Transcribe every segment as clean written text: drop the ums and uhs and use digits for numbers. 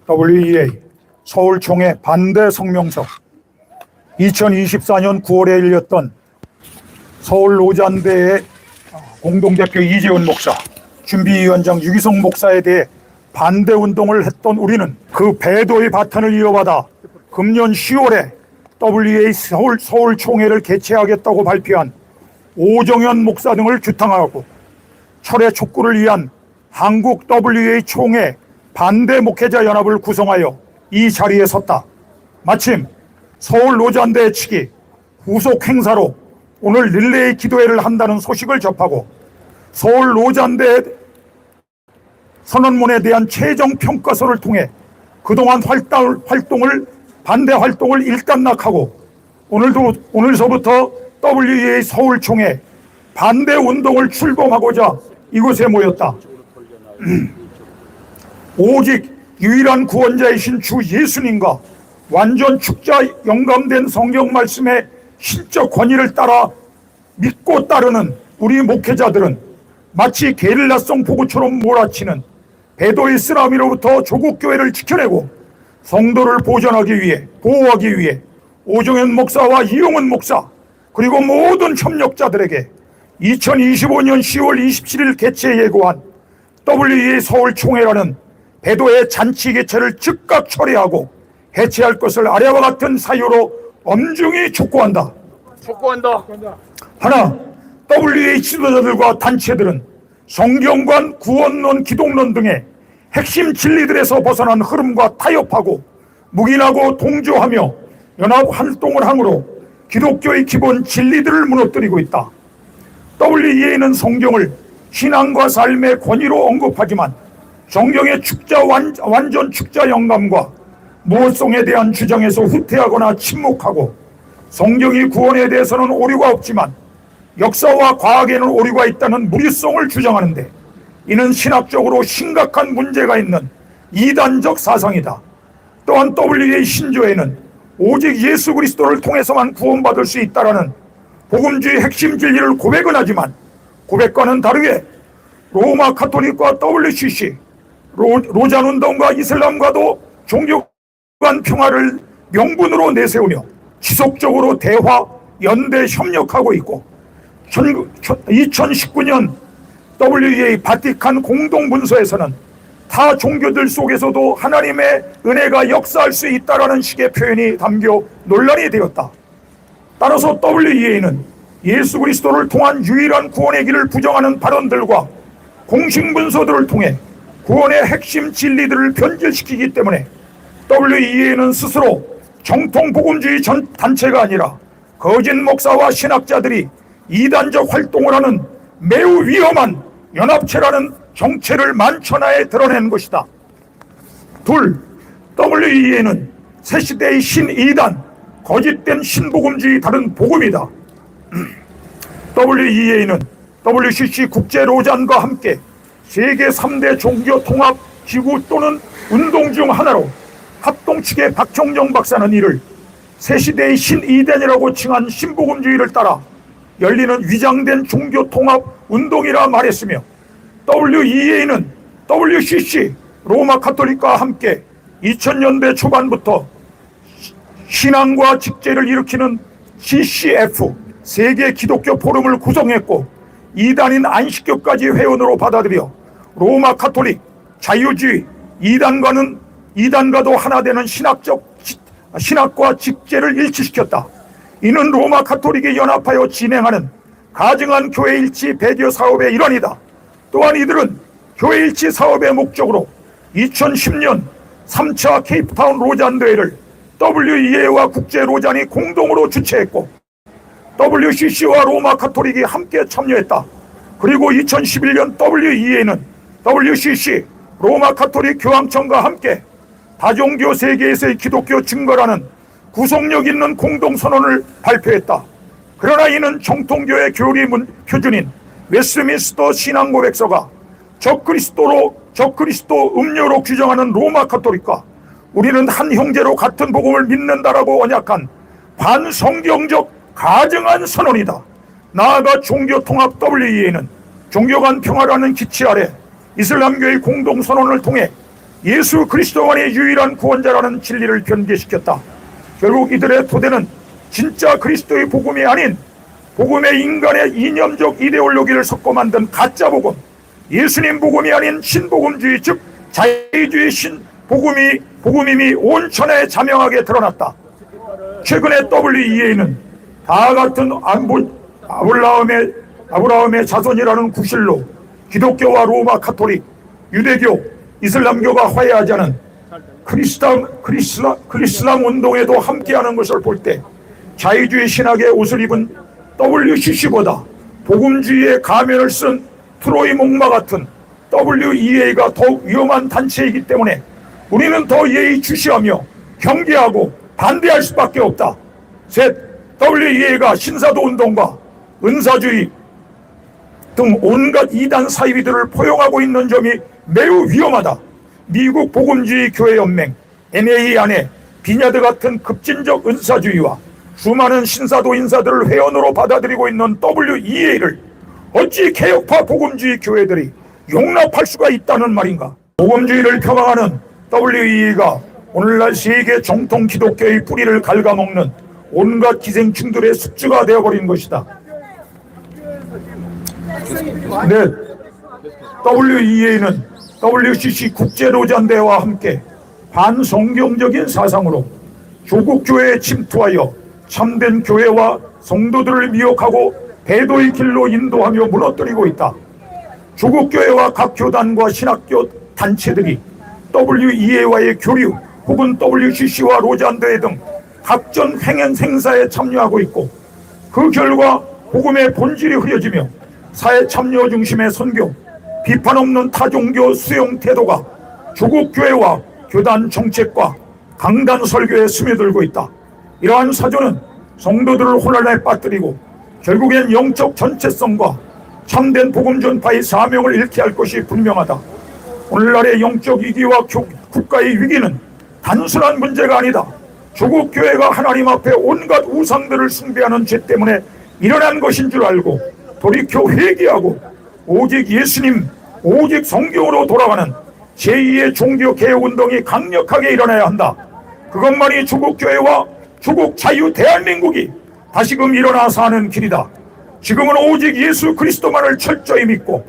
WEA 서울총회 반대 성명서. 2024년 9월에 열렸던 서울 로잔대의 공동대표 이재훈 목사, 준비위원장 유기성 목사에 대해 반대 운동을 했던 우리는 그 배도의 바탕을 이어받아 금년 10월에 WEA 서울 총회를 개최하겠다고 발표한 오정현 목사 등을 규탄하고 철회 촉구를 위한 한국 WEA 총회 반대 목회자 연합을 구성하여 이 자리에 섰다. 마침 서울 로잔대 측이 후속 행사로 오늘 릴레이 기도회를 한다는 소식을 접하고 서울 로잔대 선언문에 대한 최종 평가서를 통해 그동안 반대 활동을 일단락하고 오늘서부터 WEA 서울 총회 반대 운동을 출범하고자 이곳에 모였다. 오직 유일한 구원자이신 주 예수님과 완전 축자 영감된 성경 말씀의 신적 권위를 따라 믿고 따르는 우리 목회자들은 마치 게릴라성 폭우처럼 몰아치는 배도의 쓰나미로부터 조국 교회를 지켜내고 성도를 보호하기 위해 오정현 목사와 이용훈 목사 그리고 모든 협력자들에게 2025년 10월 27일 개최 예고한 WEA 서울 총회라는 배도의 잔치 개최를 즉각 철회하고 해체할 것을 아래와 같은 사유로 엄중히 촉구한다. 하나, WEA 지도자들과 단체들은 성경관, 구원론, 기독론 등의 핵심 진리들에서 벗어난 흐름과 타협하고 묵인하고 동조하며 연합 활동을 함으로 기독교의 기본 진리들을 무너뜨리고 있다. WEA는 성경을 신앙과 삶의 권위로 언급하지만 성경의 완전 축자 영감과 무엇성에 대한 주장에서 후퇴하거나 침묵하고 성경이 구원에 대해서는 오류가 없지만 역사와 과학에는 오류가 있다는 무리성을 주장하는데 이는 신학적으로 심각한 문제가 있는 이단적 사상이다. 또한 WEA 신조에는 오직 예수 그리스도를 통해서만 구원받을 수 있다라는 복음주의 핵심 진리를 고백은 하지만 고백과는 다르게 로마 가톨릭과 WCC, 로잔운동과 이슬람과도 종교 간 평화를 명분으로 내세우며 지속적으로 대화, 연대, 협력하고 있고 2019년 WEA 바티칸 공동문서에서는 타 종교들 속에서도 하나님의 은혜가 역사할 수 있다라는 식의 표현이 담겨 논란이 되었다. 따라서 WEA는 예수 그리스도를 통한 유일한 구원의 길을 부정하는 발언들과 공식 문서들을 통해 구원의 핵심 진리들을 변질시키기 때문에 WEA는 스스로 정통 복음주의 단체가 아니라 거짓 목사와 신학자들이 이단적 활동을 하는 매우 위험한 연합체라는 정체를 만천하에 드러낸 것이다. 둘, WEA는 새시대의 신이단, 거짓된 신복음주의 다른 복음이다. WEA는 WCC 국제로잔과 함께 세계 3대 종교 통합 기구 또는 운동 중 하나로 합동 측의 박형정 박사는 이를 새시대의 신이단이라고 칭한 신복음주의를 따라 열리는 위장된 종교 통합 운동이라 말했으며 WEA는 WCC 로마 가톨릭과 함께 2000년대 초반부터 신앙과 직제를 일으키는 CCF 세계 기독교 포럼을 구성했고 이단인 안식교까지 회원으로 받아들여 로마 가톨릭, 자유주의, 이단과도 하나 되는 신학과 직제를 일치시켰다. 이는 로마 가톨릭이 연합하여 진행하는 가증한 교회 일치 배교 사업의 일환이다. 또한 이들은 교회 일치 사업의 목적으로 2010년 3차 케이프타운 로잔 대회를 WEA와 국제 로잔이 공동으로 주최했고 WCC와 로마 가톨릭이 함께 참여했다. 그리고 2011년 WEA는 WCC 로마 가톨릭 교황청과 함께 다종교 세계에서의 기독교 증거라는 구속력 있는 공동선언을 발표했다. 그러나 이는 정통교회 교리 표준인 웨스트민스터 신앙고백서가 적그리스도 음료로 규정하는 로마 가톨릭과 우리는 한 형제로 같은 복음을 믿는다라고 언약한 반성경적 가증한 선언이다. 나아가 종교통합 WEA는 종교 간 평화라는 기치 아래 이슬람교의 공동선언을 통해 예수 그리스도만이 유일한 구원자라는 진리를 변개시켰다. 결국 이들의 토대는 진짜 그리스도의 복음이 아닌 복음의 인간의 이념적 이데올로기를 섞어 만든 가짜 복음, 예수님 복음이 아닌 신복음주의, 즉 자유주의 복음임이 온 천하에 자명하게 드러났다. 최근에 WEA는 다 같은 아브라함의 자손이라는 구실로 기독교와 로마 카톨릭, 유대교, 이슬람교가 화해하지 않은 크리슬람 운동에도 함께하는 것을 볼 때 자유주의 신학의 옷을 입은 WCC보다 복음주의의 가면을 쓴 트로이 목마 같은 WEA가 더욱 위험한 단체이기 때문에 우리는 더 예의주시하며 경계하고 반대할 수밖에 없다. 셋, WEA가 신사도 운동과 은사주의 등 온갖 이단 사이비들을 포용하고 있는 점이 매우 위험하다. 미국 복음주의 교회연맹 NA 안에 비냐드 같은 급진적 은사주의와 수많은 신사도 인사들을 회원으로 받아들이고 있는 WEA를 어찌 개혁파 복음주의 교회들이 용납할 수가 있다는 말인가. 복음주의를 폄하하는 WEA가 오늘날 세계 정통 기독교의 뿌리를 갉아먹는 온갖 기생충들의 숙주가 되어버린 것이다. 네, WEA는 WCC 국제로잔대와 함께 반성경적인 사상으로 조국 교회에 침투하여 참된 교회와 성도들을 미혹하고 배도의 길로 인도하며 무너뜨리고 있다. 조국 교회와 각 교단과 신학교 단체들이 WEA와의 교류 혹은 WCC와 로잔대 등 각종 행연 행사에 참여하고 있고, 그 결과 복음의 본질이 흐려지며 사회 참여 중심의 선교, 비판 없는 타종교 수용 태도가 조국 교회와 교단 정책과 강단 설교에 스며들고 있다. 이러한 사조는 성도들을 혼란에 빠뜨리고 결국엔 영적 전체성과 참된 복음 전파의 사명을 잃게 할 것이 분명하다. 오늘날의 영적 위기와 국가의 위기는 단순한 문제가 아니다. 조국 교회가 하나님 앞에 온갖 우상들을 숭배하는 죄 때문에 일어난 것인 줄 알고 돌이켜 회개하고 오직 예수님, 오직 성경으로 돌아가는 제2의 종교개혁운동이 강력하게 일어나야 한다. 그것만이 조국 교회와 조국 자유 대한민국이 다시금 일어나서 하는 길이다. 지금은 오직 예수 그리스도만을 철저히 믿고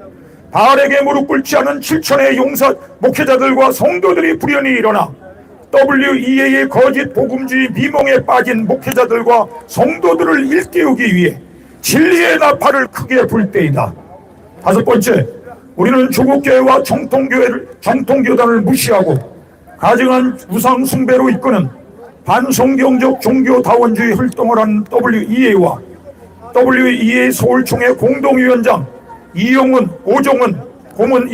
바알에게 무릎 꿇지 않은 7천의 용사 목회자들과 성도들이 불연히 일어나 WEA의 거짓 복음주의 미몽에 빠진 목회자들과 성도들을 일깨우기 위해 진리의 나팔을 크게 불 때이다. 다섯 번째, 우리는 조국교회와 정통교단을 무시하고 가증한 우상 숭배로 이끄는 반성경적 종교다원주의 활동을 하는 WEA와 WEA 서울총회 공동위원장 이용훈, 오종은, 고문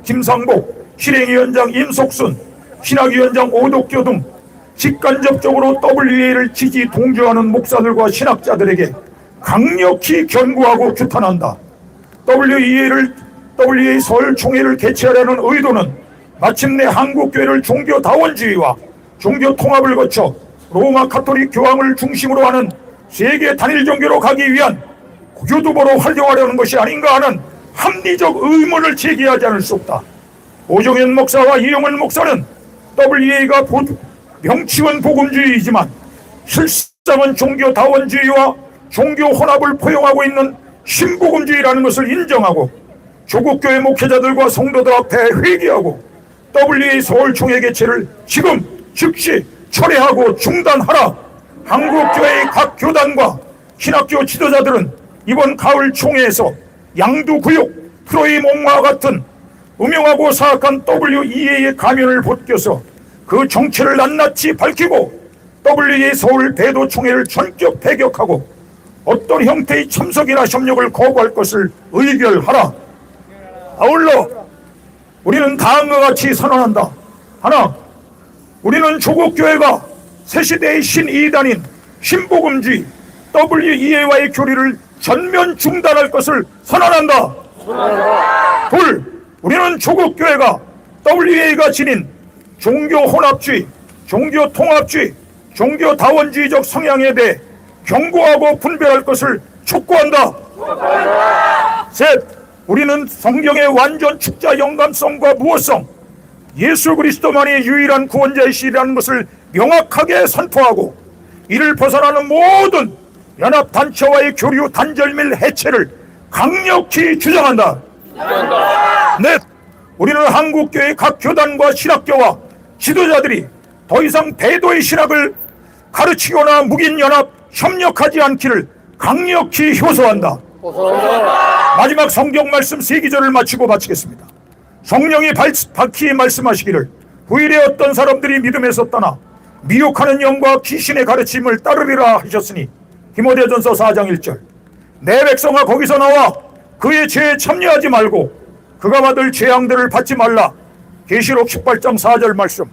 김상복, 실행위원장 임석순, 신학위원장 오덕교 등 직간접적으로 WEA를 지지 동조하는 목사들과 신학자들에게 강력히 경고하고 규탄한다. WEA 서울총회를 개최하려는 의도는 마침내 한국교회를 종교다원주의와 종교통합을 거쳐 로마 카톨릭 교황을 중심으로 하는 세계 단일 종교로 가기 위한 교두보로 활용하려는 것이 아닌가 하는 합리적 의문을 제기하지 않을 수 없다. 오종현 목사와 이용은 목사는 WEA가 명칭은 복음주의이지만 실상은 종교다원주의와 종교혼합을 포용하고 있는 신복음주의라는 것을 인정하고 조국교회 목회자들과 성도들 앞에 회개하고 WEA 서울총회 개최를 지금 즉시 철회하고 중단하라. 한국교회의 각 교단과 신학교 지도자들은 이번 가을 총회에서 양두구육, 트로이 목마와 같은 음흉하고 사악한 WEA의 가면을 벗겨서 그 정체를 낱낱이 밝히고 WEA 서울 대도총회를 전격 폐격하고 어떤 형태의 참석이나 협력을 거부할 것을 의결하라. 아울러 우리는 다음과 같이 선언한다. 하나, 우리는 조국교회가 새시대의 신이단인 신복음주의 WEA와의 교류를 전면 중단할 것을 선언한다. 둘, 우리는 조국교회가 WEA가 지닌 종교혼합주의, 종교통합주의, 종교다원주의적 성향에 대해 경고하고 분별할 것을 촉구한다. 셋, 우리는 성경의 완전 축자 영감성과 무엇성, 예수 그리스도만이 유일한 구원자이시라는 것을 명확하게 선포하고, 이를 벗어나는 모든 연합단체와의 교류 단절 및 해체를 강력히 주장한다. 넷, 우리는 한국교회 각 교단과 신학교와 지도자들이 더 이상 배도의 신학을 가르치거나 묵인연합 협력하지 않기를 강력히 효소한다. 마지막 성경 말씀 세 기절을 마치고 마치겠습니다. 성령이 밝히 말씀하시기를 후일에 어떤 사람들이 믿음에서 떠나 미혹하는 영과 귀신의 가르침을 따르리라 하셨으니, 디모데전서 4장 1절. 내 백성아, 거기서 나와 그의 죄에 참여하지 말고 그가 받을 재앙들을 받지 말라. 계시록 18장 4절 말씀.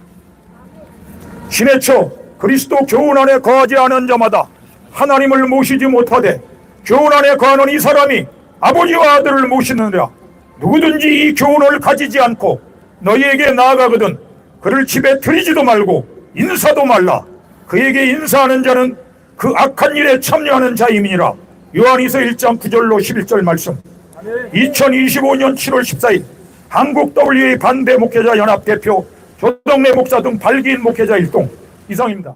신의 처 그리스도 교훈 안에 거하지 않은 자마다 하나님을 모시지 못하되, 교훈 안에 거하는 이 사람이 아버지와 아들을 모시느니라. 누구든지 이 교훈을 가지지 않고 너희에게 나아가거든 그를 집에 들이지도 말고 인사도 말라. 그에게 인사하는 자는 그 악한 일에 참여하는 자임이니라. 요한이서 1장 9절로 11절 말씀. 2025년 7월 14일 한국 WA 반대 목회자 연합 대표 조덕래 목사 등 발기인 목회자 일동 이상입니다.